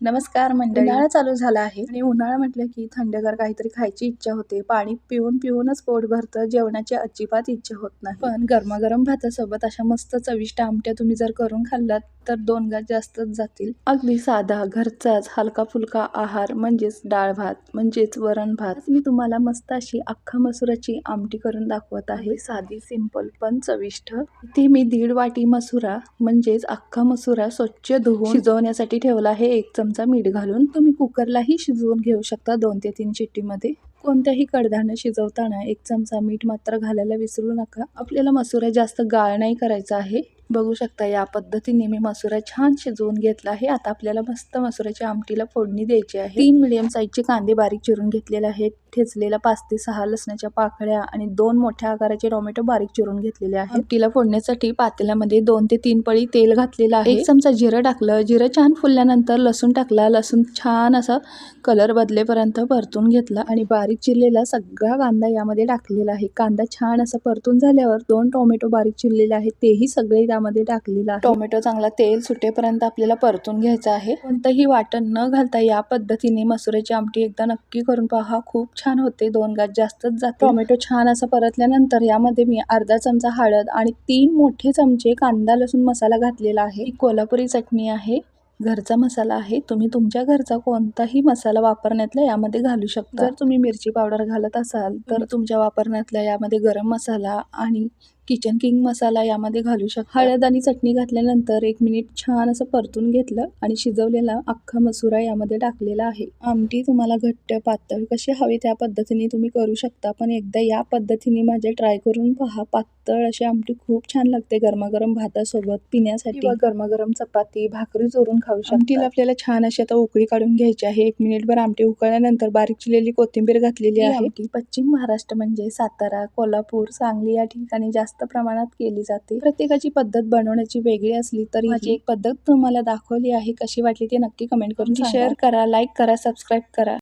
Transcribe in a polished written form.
नमस्कार मंडळी. उन्हाळा चालू झाला आहे आणि उन्हाळा म्हटलं की थंडगार काहीतरी खायची इच्छा होते. पाणी पिऊन पिऊनच पोट भरतं, जेवणाची अजिबात इच्छा होत नाही. पण गरमागरम भातासोबत अशा मस्त चविष्ट आमट्या तुम्ही जर करून खाल्लात तर 2 घास जास्तच जातील. अगदी साधा घरचाच हलका फुलका आहार म्हणजेच डाळ भात म्हणजेच वरण भात. मी तुम्हाला मस्त अशी अख्खा मसुराची आमटी करून दाखवत आहे. साधी सिंपल पण चविष्ट. इथे मी 1.5 वाटी मसुरा म्हणजेच अख्खा मसुरा स्वच्छ धुवून शिजवण्यासाठी ठेवला आहे. 1 चमचा मीठ घालून. तुम्ही कुकरलाही शिजवून घेऊ शकता 2 ते 3 शिट्टीमध्ये. कोणत्याही कडधान्य शिजवताना 1 चमचा मीठ मात्र घालायला विसरू नका. आपल्याला मसुरा जास्त गाळ नाही करायचा आहे. बघू शकता या पद्धतीने मी मसुरा छान शिजवून घेतला आहे. आता आपल्याला मस्त मसुराच्या आमटीला फोडणी द्यायची आहे. 3 मीडियम साईजचे कांदे बारीक चिरून घेतलेले आहेत. ठेचलेला 5 ते 6 लसणाच्या पाकळ्या आणि 2 मोठ्या आकाराचे टोमॅटो बारीक चिरून घेतलेले आहेत. आमटीला फोडण्यासाठी पातेल्यामध्ये 2 ते 3 पळी तेल घातलेलं आहे. 1 चमचा जिरं टाकलं. जिरं छान फुलल्यानंतर लसूण टाकला. लसूण छान असा कलर बदलेपर्यंत परतून घेतला आणि बारीक चिरलेला सगळा कांदा यामध्ये टाकलेला आहे. कांदा छान असा परतून झाल्यावर 2 टोमॅटो बारीक चिरलेले आहेत तेही सगळे त्यामध्ये टाकलेला आहे. टोमॅटो चांगला तेल सुटेपर्यंत आपल्याला परतून घ्यायचा आहे. कोणतंही वाटण न घालता या पद्धतीने मसुराची आमटी एकदा नक्की करून पहा. खूप छान होते. 2 घास जास्तच जाते. टोमॅटो छान असा परतल्यानंतर यामध्ये मी अर्धा चमचा हळद आणि 3 मोठे चमचे कांदा लसूण मसाला घातलेला आहे. ही कोल्हापुरी चटणी आहे. घरचा मसाला आहे. तुम्ही तुमच्या घरचा कोणताही मसाला वापरण्यातला यामध्ये घालू शकता. जर तुम्ही मिरची पावडर घालत असाल तर तुमच्या वापरण्यातल्या यामध्ये गरम मसाला आणि किचन किंग मसाला यामध्ये घालू शकता. हळद आणि चटणी घातल्यानंतर 1 मिनिट छान असं परतून घेतलं आणि शिजवलेला अख्खा मसुरा यामध्ये टाकलेला आहे. आमटी तुम्हाला घट्ट पातळ कशी हवी त्या पद्धतीने तुम्ही करू शकता. पण एकदा या पद्धतीने माझे ट्राय करून पहा. पातळ अशी आमटी खूप छान लागते गरमागरम भातासोबत पिण्यासाठी किंवा गरमागरम चपाती भाकरी चोरून खाऊ शकता. आमटीला आपल्याला छान अशी आता उकळी काढून घ्यायची आहे. 1 मिनिटभर आमटी उकळल्यानंतर बारीक चिरलेली कोथिंबीर घातलेली आहे. आमटी पश्चिम महाराष्ट्र म्हणजे सातारा, कोल्हापूर, सांगली या ठिकाणी जास्त प्रमाणात केली जाते. प्रत्येकाची पद्धत बनवण्याची वेगळी असली तरी माझी एक पद्धत तुम्हाला दाखवली आहे. कशी वाटली ते नक्की कमेंट करून शेअर करा, लाईक करा, सबस्क्राईब करा.